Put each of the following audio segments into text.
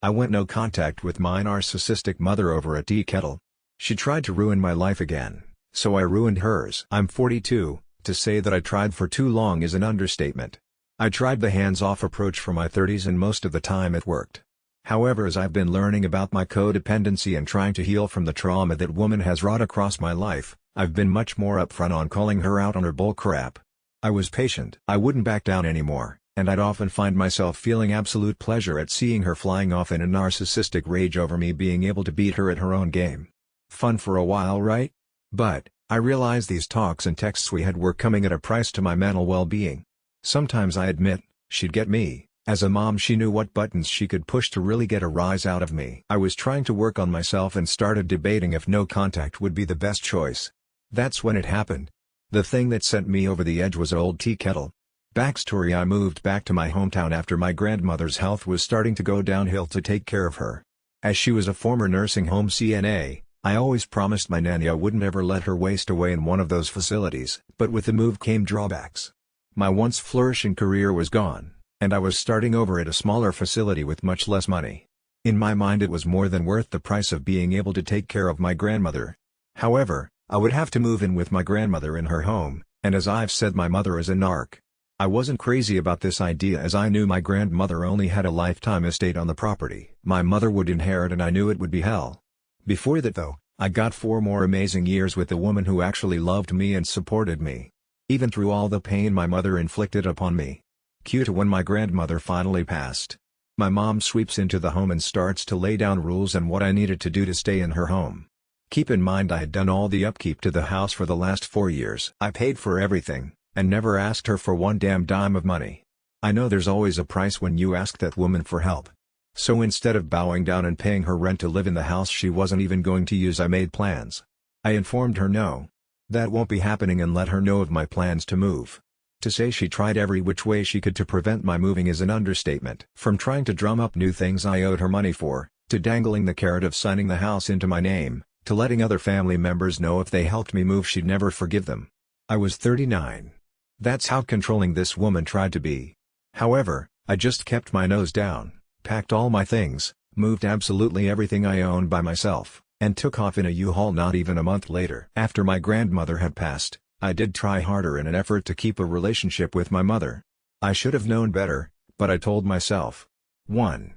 I went no contact with my narcissistic mother over a tea kettle. She tried to ruin my life again, so I ruined hers. I'm 42, to say that I tried for too long is an understatement. I tried the hands-off approach for my 30s and most of the time it worked. However, as I've been learning about my codependency and trying to heal from the trauma that woman has wrought across my life, I've been much more upfront on calling her out on her bullcrap. I was patient. I wouldn't back down anymore, and I'd often find myself feeling absolute pleasure at seeing her flying off in a narcissistic rage over me being able to beat her at her own game. Fun for a while, right? But, I realized these talks and texts we had were coming at a price to my mental well-being. Sometimes I admit, she'd get me. As a mom, she knew what buttons she could push to really get a rise out of me. I was trying to work on myself and started debating if no contact would be the best choice. That's when it happened. The thing that sent me over the edge was an old tea kettle. Backstory: I moved back to my hometown after my grandmother's health was starting to go downhill to take care of her. As she was a former nursing home CNA, I always promised my nanny I wouldn't ever let her waste away in one of those facilities. But with the move came drawbacks. My once flourishing career was gone, and I was starting over at a smaller facility with much less money. In my mind, it was more than worth the price of being able to take care of my grandmother. However, I would have to move in with my grandmother in her home, and as I've said, my mother is a narc. I wasn't crazy about this idea as I knew my grandmother only had a lifetime estate on the property my mother would inherit, and I knew it would be hell. Before that though, I got 4 more amazing years with a woman who actually loved me and supported me. Even through all the pain my mother inflicted upon me. Cue to when my grandmother finally passed. My mom sweeps into the home and starts to lay down rules on what I needed to do to stay in her home. Keep in mind, I had done all the upkeep to the house for the last 4 years. I paid for everything, and never asked her for one damn dime of money. I know there's always a price when you ask that woman for help. So instead of bowing down and paying her rent to live in the house she wasn't even going to use, I made plans. I informed her no. That won't be happening, and let her know of my plans to move. To say she tried every which way she could to prevent my moving is an understatement. From trying to drum up new things I owed her money for, to dangling the carrot of signing the house into my name, to letting other family members know if they helped me move she'd never forgive them. I was 39. That's how controlling this woman tried to be. However, I just kept my nose down, packed all my things, moved absolutely everything I owned by myself, and took off in a U-Haul not even a month later. After my grandmother had passed, I did try harder in an effort to keep a relationship with my mother. I should have known better, but I told myself, one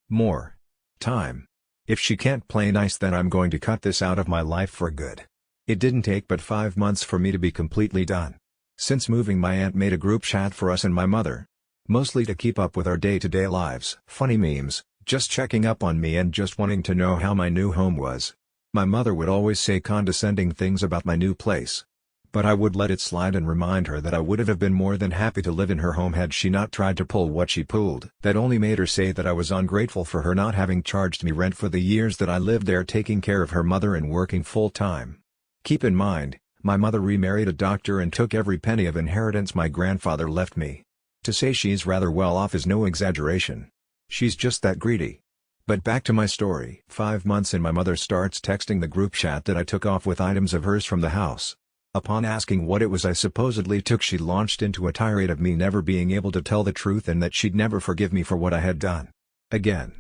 more time. If she can't play nice, then I'm going to cut this out of my life for good. It didn't take but 5 months for me to be completely done. Since moving, my aunt made a group chat for us and my mother. Mostly to keep up with our day-to-day lives. Funny memes, just checking up on me and just wanting to know how my new home was. My mother would always say condescending things about my new place. But I would let it slide and remind her that I would have been more than happy to live in her home had she not tried to pull what she pulled. That only made her say that I was ungrateful for her not having charged me rent for the years that I lived there taking care of her mother and working full-time. Keep in mind, my mother remarried a doctor and took every penny of inheritance my grandfather left me. To say she's rather well off is no exaggeration. She's just that greedy. But back to my story. 5 months in, my mother starts texting the group chat that I took off with items of hers from the house. Upon asking what it was I supposedly took, she launched into a tirade of me never being able to tell the truth and that she'd never forgive me for what I had done. Again,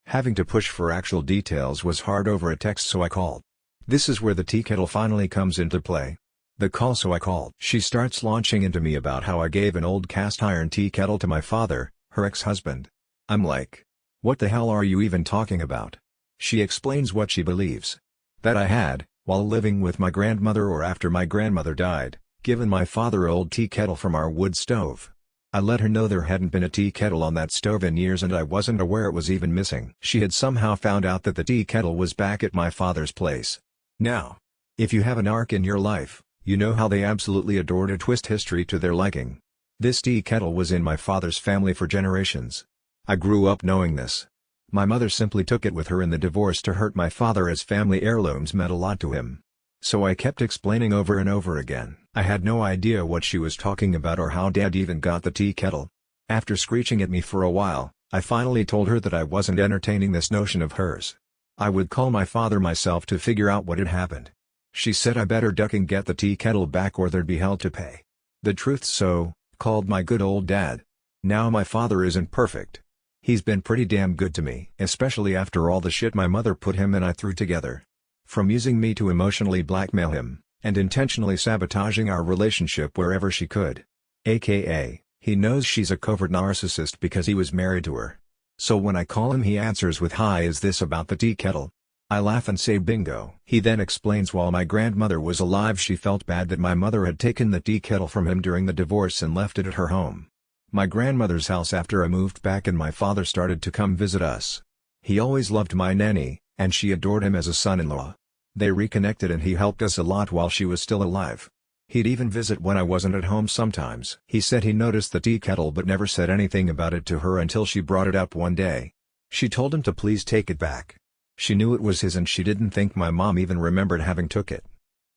having to push for actual details was hard over a text, so I called. This is where the tea kettle finally comes into play. The call, so I called. She starts launching into me about how I gave an old cast iron tea kettle to my father, her ex-husband. I'm like, what the hell are you even talking about? She explains what she believes. That I had, while living with my grandmother or after my grandmother died, given my father an old tea kettle from our wood stove. I let her know there hadn't been a tea kettle on that stove in years and I wasn't aware it was even missing. She had somehow found out that the tea kettle was back at my father's place. Now, if you have an narc in your life, you know how they absolutely adore to twist history to their liking. This tea kettle was in my father's family for generations. I grew up knowing this. My mother simply took it with her in the divorce to hurt my father, as family heirlooms meant a lot to him. So I kept explaining over and over again. I had no idea what she was talking about or how Dad even got the tea kettle. After screeching at me for a while, I finally told her that I wasn't entertaining this notion of hers. I would call my father myself to figure out what had happened. She said I better duck and get the tea kettle back or there'd be hell to pay. The truth's so, called my good old dad. Now my father isn't perfect. He's been pretty damn good to me, especially after all the shit my mother put him and I threw together. From using me to emotionally blackmail him, and intentionally sabotaging our relationship wherever she could. AKA, he knows she's a covert narcissist because he was married to her. So when I call him he answers with "Hi, is this about the tea kettle?" I laugh and say bingo. He then explains while my grandmother was alive she felt bad that my mother had taken the tea kettle from him during the divorce and left it at her home. My grandmother's house after I moved back and my father started to come visit us. He always loved my nanny, and she adored him as a son-in-law. They reconnected and he helped us a lot while she was still alive. He'd even visit when I wasn't at home sometimes. He said he noticed the tea kettle but never said anything about it to her until she brought it up one day. She told him to please take it back. She knew it was his and she didn't think my mom even remembered having took it,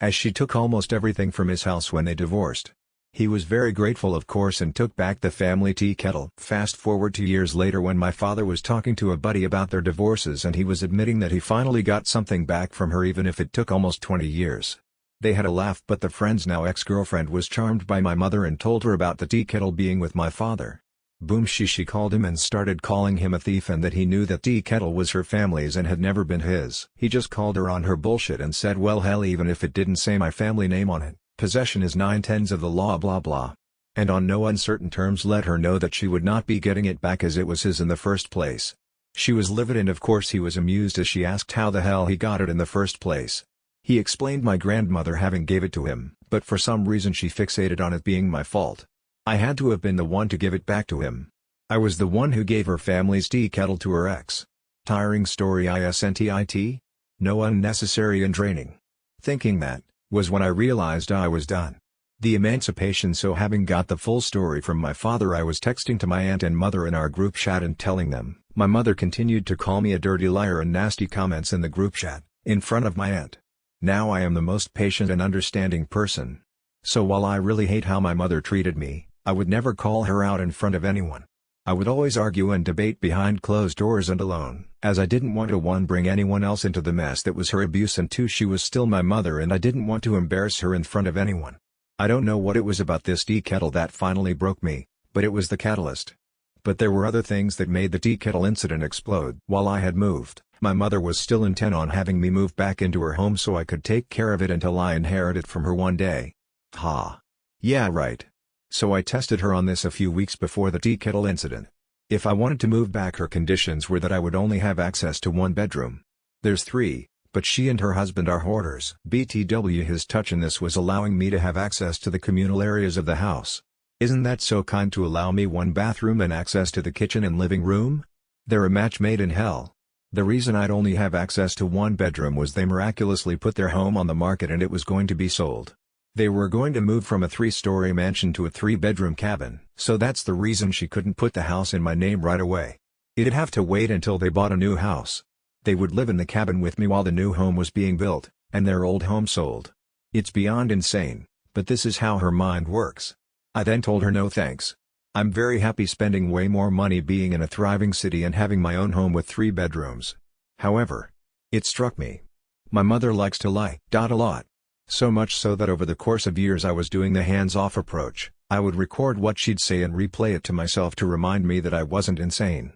as she took almost everything from his house when they divorced. He was very grateful of course and took back the family tea kettle. Fast forward 2 years later when my father was talking to a buddy about their divorces and he was admitting that he finally got something back from her even if it took almost 20 years. They had a laugh but the friend's now ex-girlfriend was charmed by my mother and told her about the tea kettle being with my father. Boom, she called him and started calling him a thief and that he knew that tea kettle was her family's and had never been his. He just called her on her bullshit and said well hell even if it didn't say my family name on it, possession is 9/10 of the law blah blah. And on no uncertain terms let her know that she would not be getting it back as it was his in the first place. She was livid and of course he was amused as she asked how the hell he got it in the first place. He explained my grandmother having gave it to him, but for some reason she fixated on it being my fault. I had to have been the one to give it back to him. I was the one who gave her family's tea kettle to her ex. Tiring story isn't it? No, unnecessary and draining. Thinking that was when I realized I was done. The emancipation. So having got the full story from my father I was texting to my aunt and mother in our group chat and telling them. My mother continued to call me a dirty liar and nasty comments in the group chat, in front of my aunt. Now I am the most patient and understanding person. So while I really hate how my mother treated me, I would never call her out in front of anyone. I would always argue and debate behind closed doors and alone, as I didn't want to 1. Bring anyone else into the mess that was her abuse and 2. She was still my mother and I didn't want to embarrass her in front of anyone. I don't know what it was about this tea kettle that finally broke me, but it was the catalyst. But there were other things that made the tea kettle incident explode. While I had moved, my mother was still intent on having me move back into her home so I could take care of it until I inherit it from her one day. Ha. Yeah right. So I tested her on this a few weeks before the tea kettle incident. If I wanted to move back her conditions were that I would only have access to 1 bedroom. There's 3, but she and her husband are hoarders. BTW his touch in this was allowing me to have access to the communal areas of the house. Isn't that so kind to allow me 1 bathroom and access to the kitchen and living room? They're a match made in hell. The reason I'd only have access to 1 bedroom was they miraculously put their home on the market and it was going to be sold. They were going to move from a 3-story mansion to a 3-bedroom cabin, so that's the reason she couldn't put the house in my name right away. It'd have to wait until they bought a new house. They would live in the cabin with me while the new home was being built, and their old home sold. It's beyond insane, but this is how her mind works. I then told her no thanks. I'm very happy spending way more money being in a thriving city and having my own home with 3 bedrooms. However, it struck me. My mother likes to lie a lot. So much so that over the course of years I was doing the hands-off approach. I would record what she'd say and replay it to myself to remind me that I wasn't insane.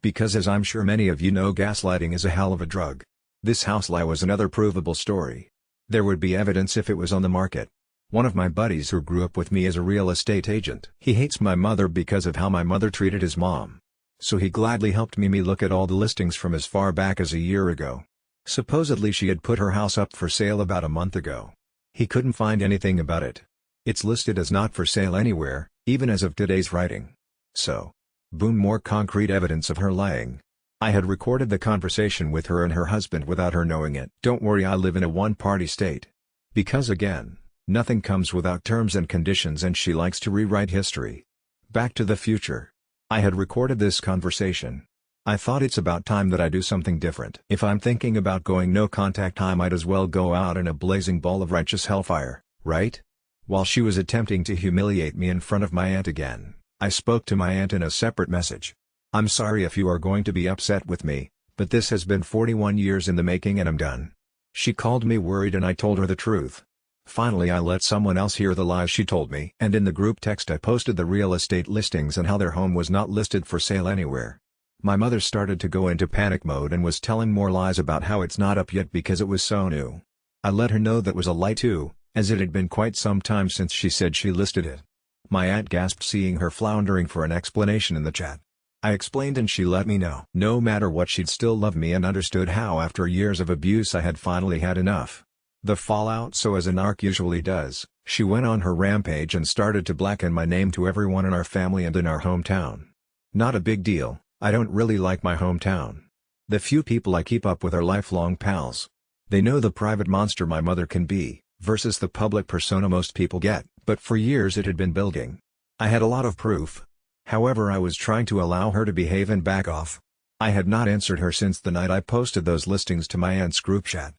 Because as I'm sure many of you know, gaslighting is a hell of a drug. This house lie was another provable story. There would be evidence if it was on the market. One of my buddies who grew up with me is a real estate agent. He hates my mother because of how my mother treated his mom. So he gladly helped me look at all the listings from as far back as a year ago. Supposedly she had put her house up for sale about a month ago. He couldn't find anything about it. It's listed as not for sale anywhere, even as of today's writing. So, boom, more concrete evidence of her lying. I had recorded the conversation with her and her husband without her knowing it. Don't worry, I live in a one-party state. Because again, nothing comes without terms and conditions and she likes to rewrite history. Back to the Future. I had recorded this conversation. I thought it's about time that I do something different. If I'm thinking about going no contact, I might as well go out in a blazing ball of righteous hellfire, right? While she was attempting to humiliate me in front of my aunt again, I spoke to my aunt in a separate message. I'm sorry if you are going to be upset with me, but this has been 41 years in the making and I'm done. She called me worried and I told her the truth. Finally I let someone else hear the lies she told me. And in the group text I posted the real estate listings and how their home was not listed for sale anywhere. My mother started to go into panic mode and was telling more lies about how it's not up yet because it was so new. I let her know that was a lie too, as it had been quite some time since she said she listed it. My aunt gasped seeing her floundering for an explanation in the chat. I explained and she let me know. No matter what, she'd still love me, and understood how after years of abuse I had finally had enough. The fallout, so as a narc usually does, she went on her rampage and started to blacken my name to everyone in our family and in our hometown. Not a big deal, I don't really like my hometown. The few people I keep up with are lifelong pals. They know the private monster my mother can be, versus the public persona most people get, but for years it had been building. I had a lot of proof. However, I was trying to allow her to behave and back off. I had not answered her since the night I posted those listings to my aunt's group chat.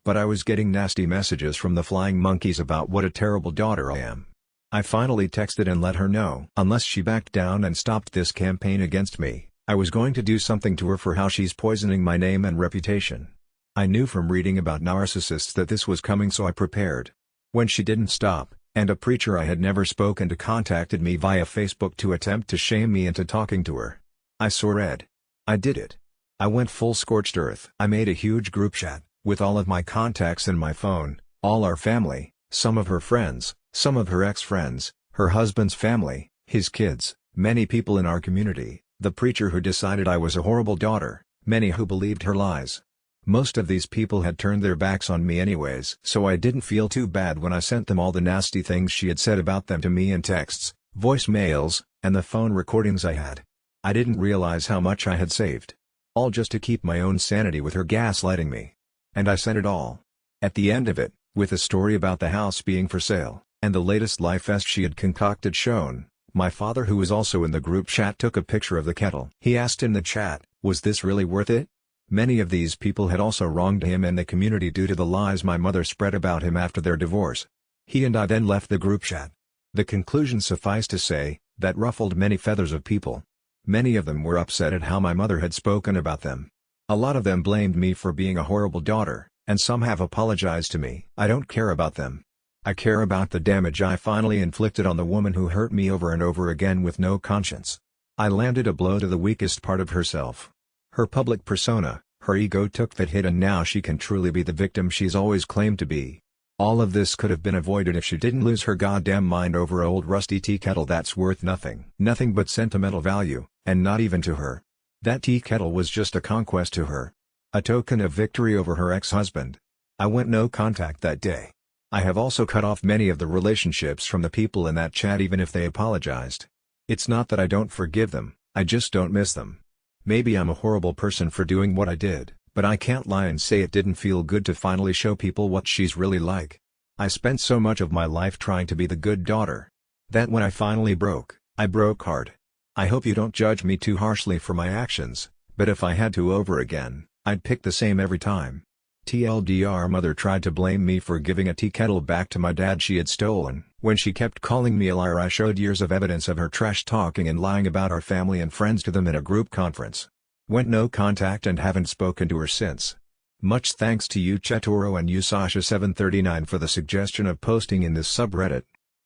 But I was getting nasty messages from the flying monkeys about what a terrible daughter I am. I finally texted and let her know unless she backed down and stopped this campaign against me, I was going to do something to her for how she's poisoning my name and reputation. I knew from reading about narcissists that this was coming, so I prepared. When she didn't stop, and a preacher I had never spoken to contacted me via Facebook to attempt to shame me into talking to her, I saw red. I did it. I went full scorched earth. I made a huge group chat with all of my contacts in my phone, all our family, some of her friends, some of her ex-friends, her husband's family, his kids, many people in our community, the preacher who decided I was a horrible daughter, many who believed her lies. Most of these people had turned their backs on me anyways, so I didn't feel too bad when I sent them all the nasty things she had said about them to me in texts, voicemails, and the phone recordings I had. I didn't realize how much I had saved. All just to keep my own sanity with her gaslighting me. And I sent it all. At the end of it, with a story about the house being for sale, and the latest life vest she had concocted shown, my father, who was also in the group chat, took a picture of the kettle. He asked in the chat, "Was this really worth it?" Many of these people had also wronged him and the community due to the lies my mother spread about him after their divorce. He and I then left the group chat. The conclusion, suffice to say, that ruffled many feathers of people. Many of them were upset at how my mother had spoken about them. A lot of them blamed me for being a horrible daughter, and some have apologized to me. I don't care about them. I care about the damage I finally inflicted on the woman who hurt me over and over again with no conscience. I landed a blow to the weakest part of herself. Her public persona, her ego took that hit, and now she can truly be the victim she's always claimed to be. All of this could have been avoided if she didn't lose her goddamn mind over an old rusty tea kettle that's worth nothing. Nothing but sentimental value, and not even to her. That tea kettle was just a conquest to her. A token of victory over her ex-husband. I went no contact that day. I have also cut off many of the relationships from the people in that chat, even if they apologized. It's not that I don't forgive them, I just don't miss them. Maybe I'm a horrible person for doing what I did, but I can't lie and say it didn't feel good to finally show people what she's really like. I spent so much of my life trying to be the good daughter, that when I finally broke, I broke hard. I hope you don't judge me too harshly for my actions, but if I had to over again, I'd pick the same every time. TLDR, mother tried to blame me for giving a tea kettle back to my dad she had stolen. When she kept calling me a liar, I showed years of evidence of her trash talking and lying about our family and friends to them in a group conference. Went no contact and haven't spoken to her since. Much thanks to you Chetoro and you Sasha739 for the suggestion of posting in this subreddit.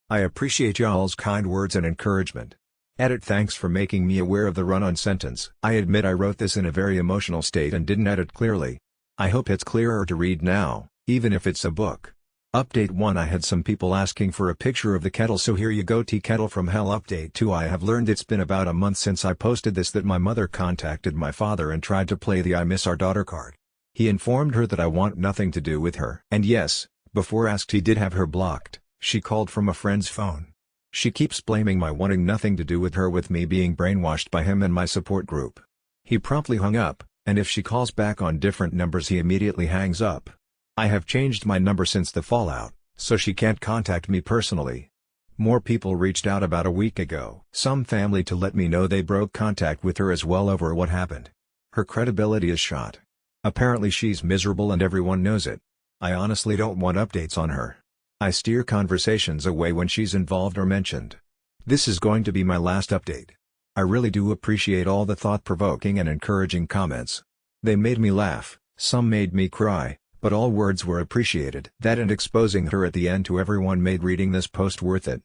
I appreciate y'all's kind words and encouragement. Edit: thanks for making me aware of the run-on sentence. I admit I wrote this in a very emotional state and didn't edit clearly. I hope it's clearer to read now, even if it's a book. Update 1: I had some people asking for a picture of the kettle, so here you go. Tea kettle from hell. Update 2: I have learned it's been about a month since I posted this that my mother contacted my father and tried to play the "I miss our daughter" card. He informed her that I want nothing to do with her. And yes, before asked, he did have her blocked. She called from a friend's phone. She keeps blaming my wanting nothing to do with her with me being brainwashed by him and my support group. He promptly hung up, and if she calls back on different numbers he immediately hangs up. I have changed my number since the fallout, so she can't contact me personally. More people reached out about a week ago. Some family to let me know they broke contact with her as well over what happened. Her credibility is shot. Apparently she's miserable and everyone knows it. I honestly don't want updates on her. I steer conversations away when she's involved or mentioned. This is going to be my last update. I really do appreciate all the thought-provoking and encouraging comments. They made me laugh, some made me cry, but all words were appreciated. That and exposing her at the end to everyone made reading this post worth it.